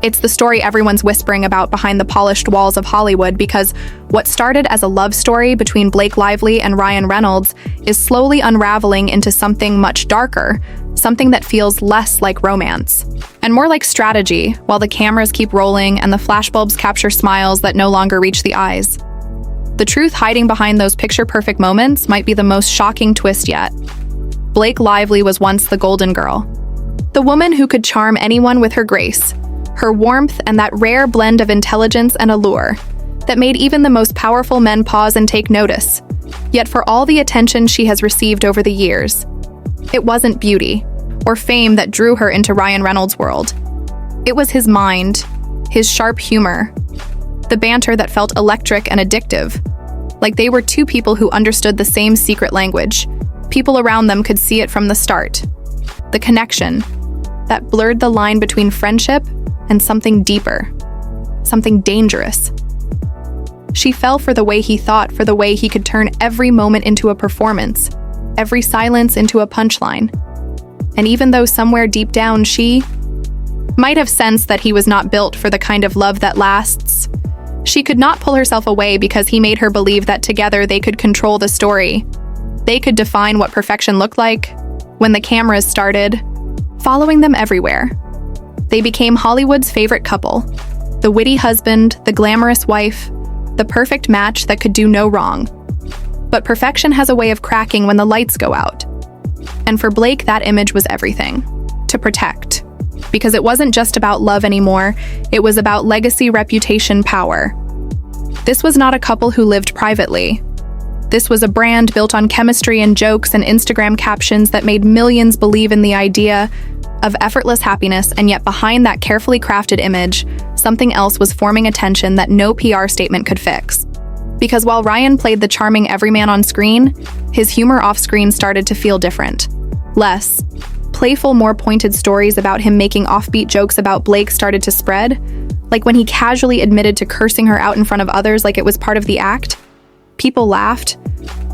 It's the story everyone's whispering about behind the polished walls of Hollywood because what started as a love story between Blake Lively and Ryan Reynolds is slowly unraveling into something much darker, something that feels less like romance and more like strategy, while the cameras keep rolling and the flashbulbs capture smiles that no longer reach the eyes. The truth hiding behind those picture-perfect moments might be the most shocking twist yet. Blake Lively was once the golden girl, the woman who could charm anyone with her grace, her warmth, and that rare blend of intelligence and allure that made even the most powerful men pause and take notice. Yet for all the attention she has received over the years, it wasn't beauty or fame that drew her into Ryan Reynolds' world. It was his mind, his sharp humor, the banter that felt electric and addictive, like they were two people who understood the same secret language. People around them could see it from the start. The connection that blurred the line between friendship and something deeper, something dangerous. She fell for the way he thought, for the way he could turn every moment into a performance, every silence into a punchline. And even though somewhere deep down she might have sensed that he was not built for the kind of love that lasts, she could not pull herself away because he made her believe that together they could control the story. They could define what perfection looked like. When the cameras started following them everywhere, they became Hollywood's favorite couple, the witty husband, the glamorous wife, the perfect match that could do no wrong. But perfection has a way of cracking when the lights go out. And for Blake, that image was everything to protect. Because it wasn't just about love anymore, it was about legacy, reputation, power. This was not a couple who lived privately. This was a brand built on chemistry and jokes and Instagram captions that made millions believe in the idea of effortless happiness, and yet behind that carefully crafted image, something else was forming a tension that no PR statement could fix. Because while Ryan played the charming everyman on screen, his humor off-screen started to feel different. Less playful, more pointed stories about him making offbeat jokes about Blake started to spread, like when he casually admitted to cursing her out in front of others like it was part of the act. People laughed,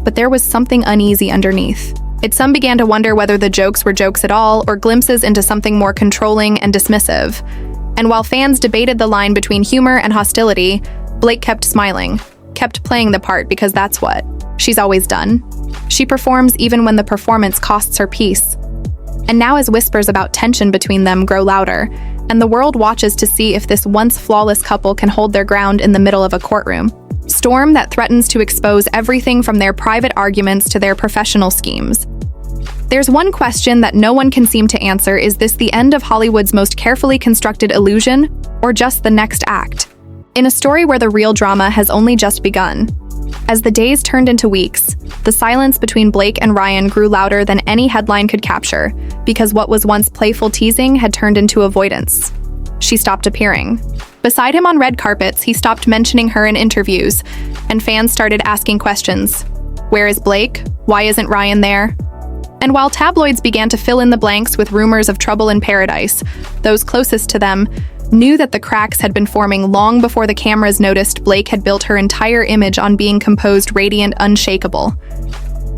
but there was something uneasy underneath. Some began to wonder whether the jokes were jokes at all or glimpses into something more controlling and dismissive. And while fans debated the line between humor and hostility, Blake kept smiling, kept playing the part because that's what she's always done. She performs even when the performance costs her peace. And now as whispers about tension between them grow louder, and the world watches to see if this once flawless couple can hold their ground in the middle of a courtroom storm that threatens to expose everything from their private arguments to their professional schemes. There's one question that no one can seem to answer: is this the end of Hollywood's most carefully constructed illusion, or just the next act? In a story where the real drama has only just begun. As the days turned into weeks, the silence between Blake and Ryan grew louder than any headline could capture, because what was once playful teasing had turned into avoidance. She stopped appearing. Beside him on red carpets, he stopped mentioning her in interviews, and fans started asking questions. Where is Blake? Why isn't Ryan there? And while tabloids began to fill in the blanks with rumors of trouble in paradise, those closest to them knew that the cracks had been forming long before the cameras noticed Blake had built her entire image on being composed, radiant, unshakable.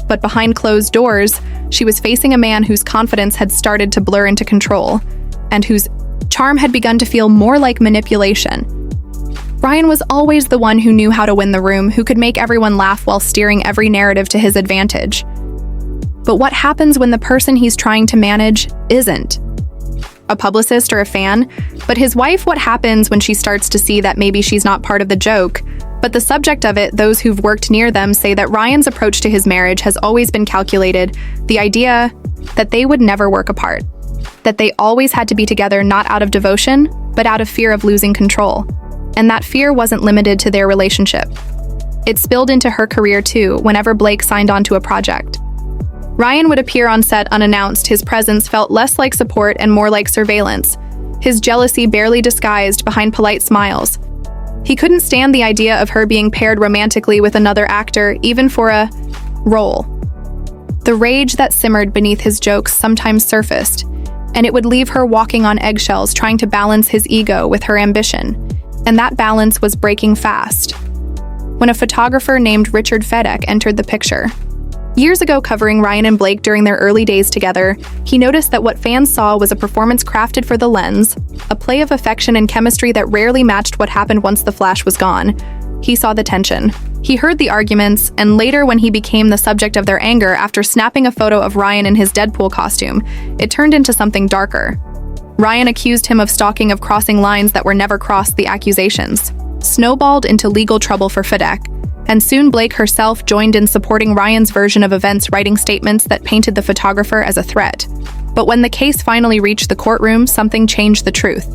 But behind closed doors, she was facing a man whose confidence had started to blur into control, and whose charm had begun to feel more like manipulation. Ryan was always the one who knew how to win the room, who could make everyone laugh while steering every narrative to his advantage. But what happens when the person he's trying to manage isn't a publicist or a fan, but his wife? What happens when she starts to see that maybe she's not part of the joke, but the subject of it? Those who've worked near them say that Ryan's approach to his marriage has always been calculated, the idea that they would never work apart, that they always had to be together not out of devotion, but out of fear of losing control. And that fear wasn't limited to their relationship. It spilled into her career too, whenever Blake signed on to a project. Ryan would appear on set unannounced. His presence felt less like support and more like surveillance, his jealousy barely disguised behind polite smiles. He couldn't stand the idea of her being paired romantically with another actor, even for a role. The rage that simmered beneath his jokes sometimes surfaced, and it would leave her walking on eggshells, trying to balance his ego with her ambition. And that balance was breaking fast when a photographer named Richard Fedek entered the picture. Years ago, covering Ryan and Blake during their early days together, he noticed that what fans saw was a performance crafted for the lens, a play of affection and chemistry that rarely matched what happened once the flash was gone. He saw the tension. He heard the arguments, and later when he became the subject of their anger after snapping a photo of Ryan in his Deadpool costume, it turned into something darker. Ryan accused him of stalking, of crossing lines that were never crossed. The accusations snowballed into legal trouble for Fedek, and soon Blake herself joined in supporting Ryan's version of events, writing statements that painted the photographer as a threat. But when the case finally reached the courtroom, something changed. The truth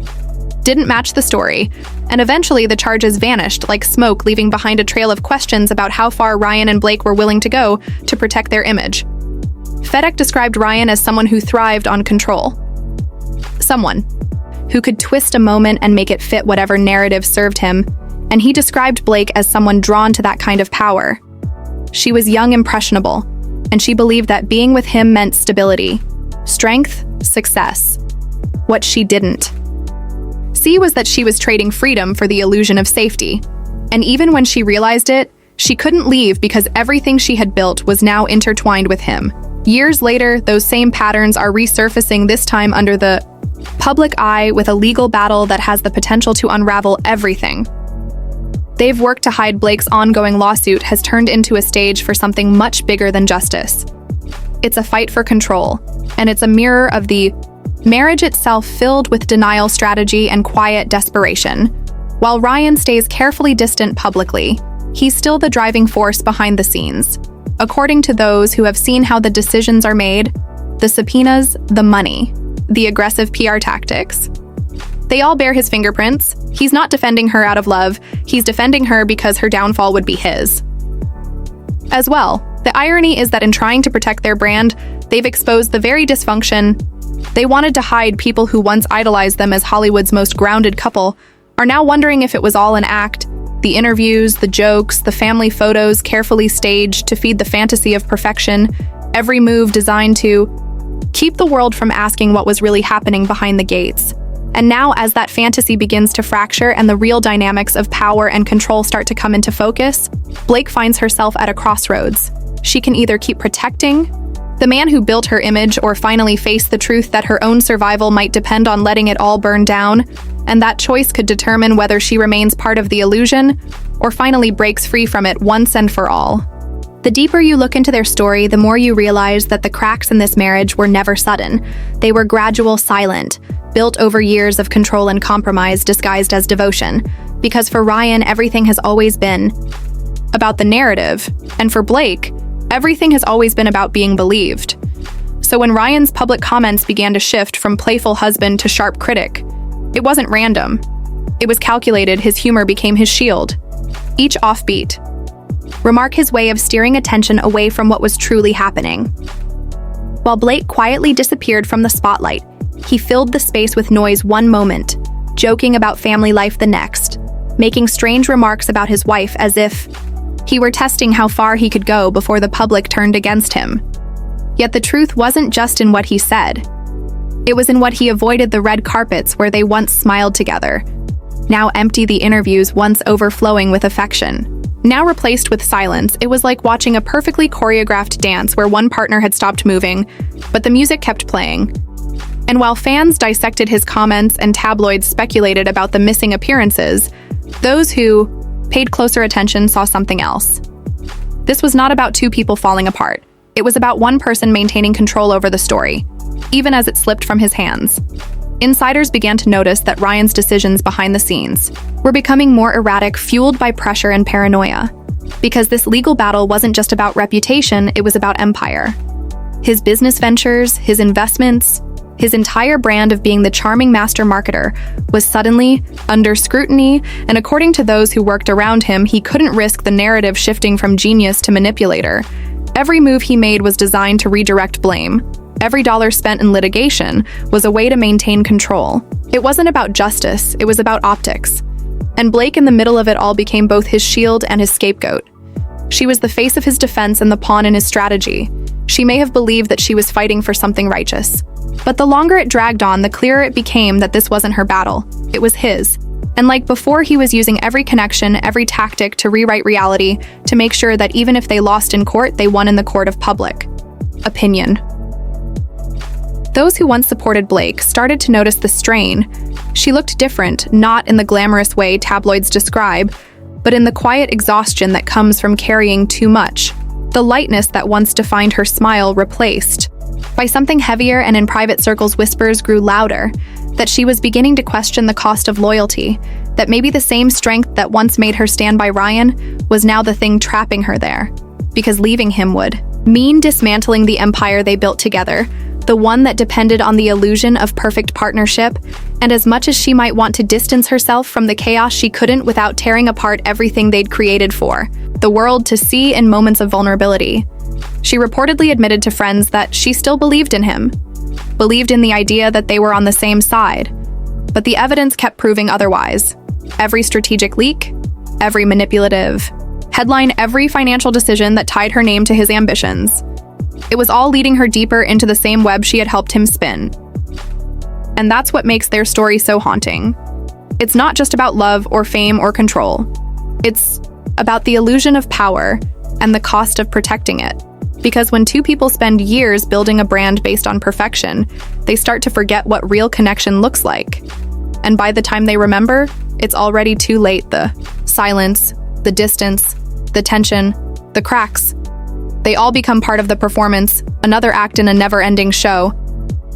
didn't match the story, and eventually the charges vanished like smoke, leaving behind a trail of questions about how far Ryan and Blake were willing to go to protect their image. Fedek described Ryan as someone who thrived on control, someone who could twist a moment and make it fit whatever narrative served him, and he described Blake as someone drawn to that kind of power. She was young, impressionable, and she believed that being with him meant stability, strength, success. What she didn't see was that she was trading freedom for the illusion of safety. And even when she realized it, she couldn't leave because everything she had built was now intertwined with him. Years later, those same patterns are resurfacing, this time under the public eye, with a legal battle that has the potential to unravel everything. They've worked to hide. Blake's ongoing lawsuit has turned into a stage for something much bigger than justice. It's a fight for control, and it's a mirror of the marriage itself, filled with denial, strategy, and quiet desperation. While Ryan stays carefully distant publicly, he's still the driving force behind the scenes. According to those who have seen how the decisions are made, the subpoenas, the money, the aggressive PR tactics, they all bear his fingerprints. He's not defending her out of love, he's defending her because her downfall would be his. As well, the irony is that in trying to protect their brand, they've exposed the very dysfunction they wanted to hide. People who once idolized them as Hollywood's most grounded couple are now wondering if it was all an act. The interviews, the jokes, the family photos carefully staged to feed the fantasy of perfection, every move designed to keep the world from asking what was really happening behind the gates. And now, as that fantasy begins to fracture and the real dynamics of power and control start to come into focus, Blake finds herself at a crossroads. She can either keep protecting the man who built her image, or finally face the truth that her own survival might depend on letting it all burn down, and that choice could determine whether she remains part of the illusion or finally breaks free from it once and for all. The deeper you look into their story, the more you realize that the cracks in this marriage were never sudden. They were gradual, silent, built over years of control and compromise disguised as devotion. Because for Ryan, everything has always been about the narrative, and for Blake, everything has always been about being believed. So when Ryan's public comments began to shift from playful husband to sharp critic, it wasn't random. It was calculated. His humor became his shield. Each offbeat remark his way of steering attention away from what was truly happening. While Blake quietly disappeared from the spotlight, he filled the space with noise one moment, joking about family life the next, making strange remarks about his wife as if he were testing how far he could go before the public turned against him. Yet the truth wasn't just in what he said. It was in what he avoided: the red carpets where they once smiled together, now empty; the interviews once overflowing with affection, now replaced with silence. It was like watching a perfectly choreographed dance where one partner had stopped moving, but the music kept playing. And while fans dissected his comments and tabloids speculated about the missing appearances, those who paid closer attention saw something else. This was not about two people falling apart. It was about one person maintaining control over the story, even as it slipped from his hands. Insiders began to notice that Ryan's decisions behind the scenes were becoming more erratic, fueled by pressure and paranoia. Because this legal battle wasn't just about reputation, it was about empire. His business ventures, his investments, his entire brand of being the charming master marketer was suddenly under scrutiny, and according to those who worked around him, he couldn't risk the narrative shifting from genius to manipulator. Every move he made was designed to redirect blame. Every dollar spent in litigation was a way to maintain control. It wasn't about justice, it was about optics. And Blake, in the middle of it all, became both his shield and his scapegoat. She was the face of his defense and the pawn in his strategy. She may have believed that she was fighting for something righteous. But the longer it dragged on, the clearer it became that this wasn't her battle. It was his. And like before, he was using every connection, every tactic to rewrite reality to make sure that even if they lost in court, they won in the court of public opinion. Those who once supported Blake started to notice the strain. She looked different, not in the glamorous way tabloids describe, but in the quiet exhaustion that comes from carrying too much. The lightness that once defined her smile replaced by something heavier, and in private circles whispers grew louder, that she was beginning to question the cost of loyalty, that maybe the same strength that once made her stand by Ryan was now the thing trapping her there, because leaving him would mean dismantling the empire they built together, the one that depended on the illusion of perfect partnership. And as much as she might want to distance herself from the chaos, she couldn't without tearing apart everything they'd created for the world to see in moments of vulnerability. She reportedly admitted to friends that she still believed in him, believed in the idea that they were on the same side, but the evidence kept proving otherwise. Every strategic leak, every manipulative headline, every financial decision that tied her name to his ambitions. It was all leading her deeper into the same web she had helped him spin. And that's what makes their story so haunting. It's not just about love or fame or control. It's about the illusion of power and the cost of protecting it. Because when two people spend years building a brand based on perfection, they start to forget what real connection looks like. And by the time they remember, it's already too late. The silence, the distance, the tension, the cracks, they all become part of the performance, another act in a never-ending show.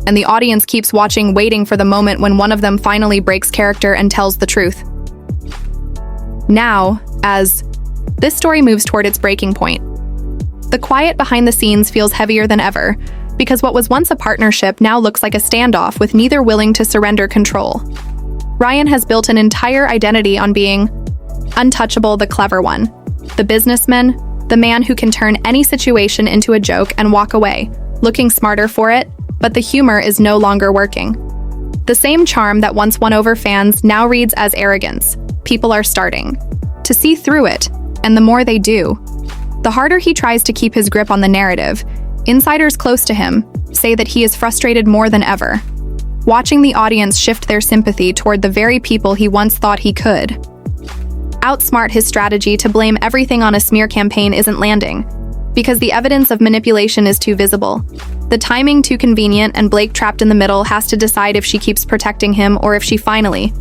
And the audience keeps watching, waiting for the moment when one of them finally breaks character and tells the truth. Now, as this story moves toward its breaking point, the quiet behind the scenes feels heavier than ever, because what was once a partnership now looks like a standoff with neither willing to surrender control. Ryan has built an entire identity on being untouchable, the clever one, the businessman, the man who can turn any situation into a joke and walk away, looking smarter for it, but the humor is no longer working. The same charm that once won over fans now reads as arrogance. People are starting to see through it, and the more they do, the harder he tries to keep his grip on the narrative. Insiders close to him say that he is frustrated more than ever, watching the audience shift their sympathy toward the very people he once thought he could outsmart. His strategy to blame everything on a smear campaign isn't landing, because the evidence of manipulation is too visible, the timing too convenient, and Blake, trapped in the middle, has to decide if she keeps protecting him or if she finally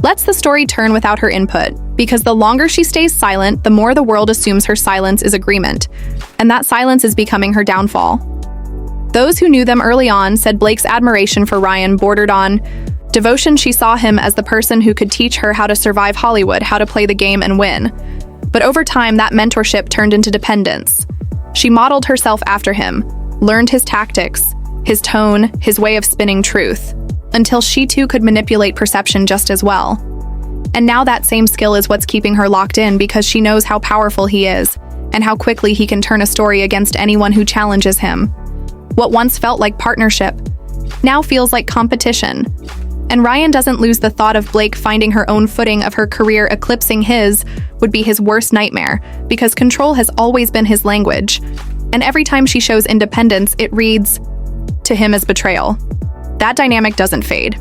lets the story turn without her input. Because the longer she stays silent, the more the world assumes her silence is agreement, and that silence is becoming her downfall. Those who knew them early on said Blake's admiration for Ryan bordered on devotion. She saw him as the person who could teach her how to survive Hollywood, how to play the game and win. But over time, that mentorship turned into dependence. She modeled herself after him, learned his tactics, his tone, his way of spinning truth, until she too could manipulate perception just as well. And now that same skill is what's keeping her locked in, because she knows how powerful he is and how quickly he can turn a story against anyone who challenges him. What once felt like partnership now feels like competition. And Ryan doesn't lose the thought of Blake finding her own footing, of her career eclipsing his, would be his worst nightmare, because control has always been his language. And every time she shows independence, it reads to him as betrayal. That dynamic doesn't fade.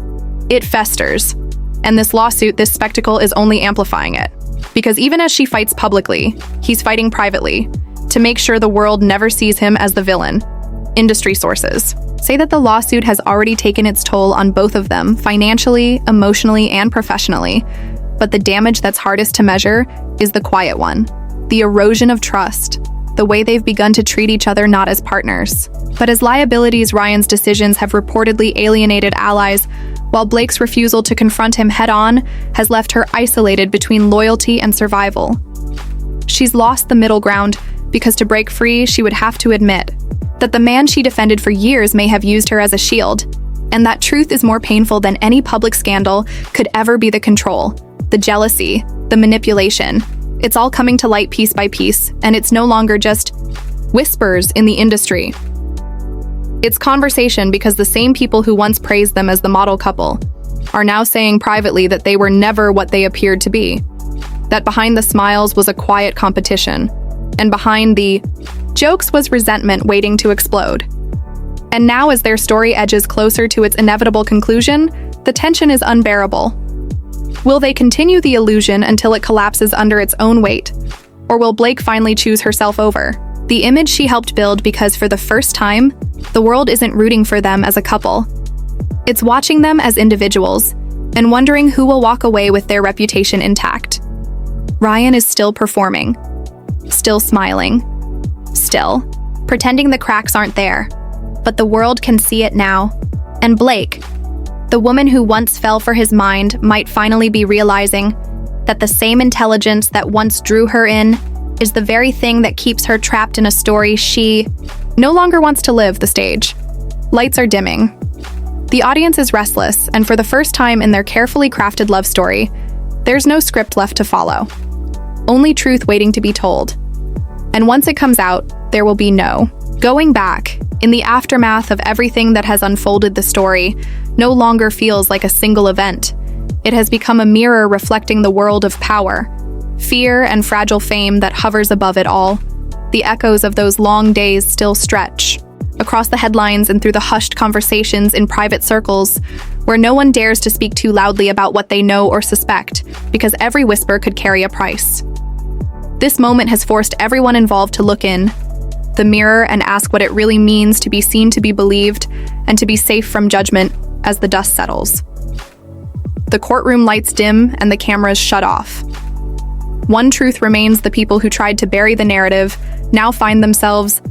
It festers. And this lawsuit, this spectacle, is only amplifying it. Because even as she fights publicly, he's fighting privately to make sure the world never sees him as the villain. Industry sources say that the lawsuit has already taken its toll on both of them, financially, emotionally, and professionally. But the damage that's hardest to measure is the quiet one. The erosion of trust. The way they've begun to treat each other not as partners, but as liabilities. Ryan's decisions have reportedly alienated allies, while Blake's refusal to confront him head-on has left her isolated between loyalty and survival. She's lost the middle ground, because to break free, she would have to admit that the man she defended for years may have used her as a shield, and that truth is more painful than any public scandal could ever be. The control, the jealousy, the manipulation. It's all coming to light piece by piece, and it's no longer just whispers in the industry. It's conversation, because the same people who once praised them as the model couple are now saying privately that they were never what they appeared to be. That behind the smiles was a quiet competition, and behind the jokes was resentment waiting to explode. And now, as their story edges closer to its inevitable conclusion, the tension is unbearable. Will they continue the illusion until it collapses under its own weight? Or will Blake finally choose herself over the image she helped build because for the first time, the world isn't rooting for them as a couple. It's watching them as individuals and wondering who will walk away with their reputation intact. Ryan is still performing, still smiling, still pretending the cracks aren't there, but the world can see it now. And Blake, the woman who once fell for his mind, might finally be realizing that the same intelligence that once drew her in is the very thing that keeps her trapped in a story she no longer wants to live. The stage lights are dimming. The audience is restless, and for the first time in their carefully crafted love story, there's no script left to follow. Only truth waiting to be told. And once it comes out, there will be no going back. In the aftermath of everything that has unfolded, the story no longer feels like a single event. It has become a mirror reflecting the world of power, fear, and fragile fame that hovers above it all. The echoes of those long days still stretch across the headlines and through the hushed conversations in private circles where no one dares to speak too loudly about what they know or suspect, because every whisper could carry a price. This moment has forced everyone involved to look in the mirror and ask what it really means to be seen, to be believed, and to be safe from judgment as the dust settles. The courtroom lights dim and the cameras shut off. One truth remains: the people who tried to bury the narrative now find themselves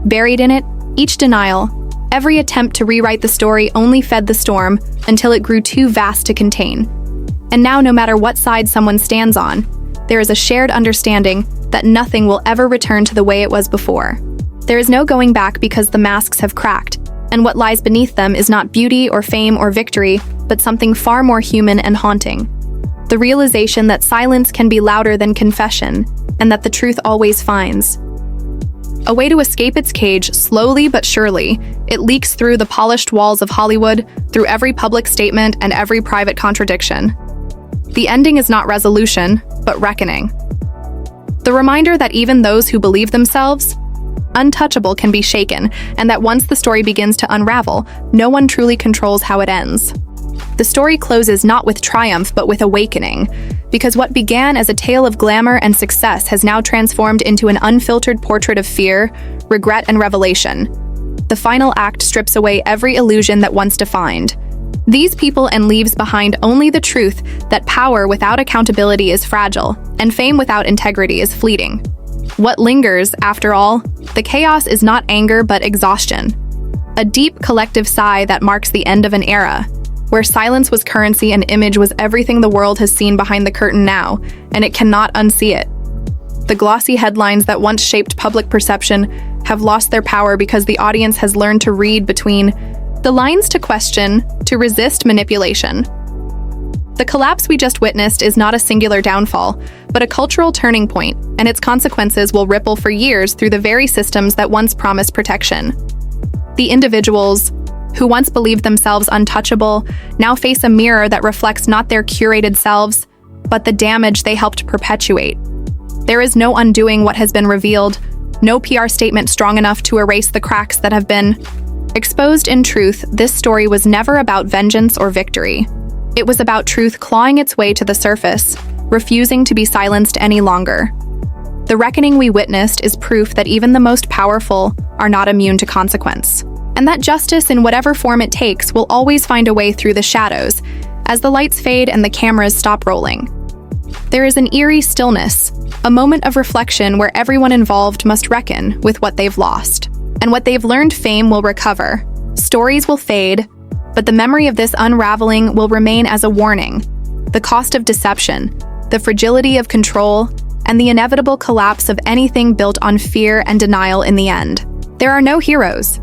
buried in it. Each denial, every attempt to rewrite the story only fed the storm until it grew too vast to contain. And now, no matter what side someone stands on, there is a shared understanding that nothing will ever return to the way it was before. There is no going back because the masks have cracked, and what lies beneath them is not beauty or fame or victory, but something far more human and haunting. The realization that silence can be louder than confession, and that the truth always finds a way to escape its cage. Slowly but surely, it leaks through the polished walls of Hollywood, through every public statement and every private contradiction. The ending is not resolution, but reckoning. The reminder that even those who believe themselves untouchable can be shaken, and that once the story begins to unravel, no one truly controls how it ends. The story closes not with triumph, but with awakening, because what began as a tale of glamour and success has now transformed into an unfiltered portrait of fear, regret, and revelation. The final act strips away every illusion that once defined these people and leaves behind only the truth that power without accountability is fragile, and fame without integrity is fleeting. What lingers, after all, the chaos is not anger but exhaustion. A deep collective sigh that marks the end of an era, where silence was currency and image was everything the world has seen behind the curtain now, and it cannot unsee it. The glossy headlines that once shaped public perception have lost their power because the audience has learned to read between the lines, to question, to resist manipulation. The collapse we just witnessed is not a singular downfall, but a cultural turning point, and its consequences will ripple for years through the very systems that once promised protection. The individuals who once believed themselves untouchable now face a mirror that reflects not their curated selves, but the damage they helped perpetuate. There is no undoing what has been revealed, no PR statement strong enough to erase the cracks that have been exposed. In truth, this story was never about vengeance or victory. It was about truth clawing its way to the surface, refusing to be silenced any longer. The reckoning we witnessed is proof that even the most powerful are not immune to consequence, and that justice, in whatever form it takes, will always find a way through the shadows as the lights fade and the cameras stop rolling. There is an eerie stillness, a moment of reflection where everyone involved must reckon with what they've lost. And what they've learned. Fame will recover, stories will fade, but the memory of this unraveling will remain as a warning. The cost of deception, the fragility of control, and the inevitable collapse of anything built on fear and denial. In the end, there are no heroes,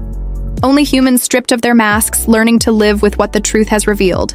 only humans stripped of their masks, learning to live with what the truth has revealed.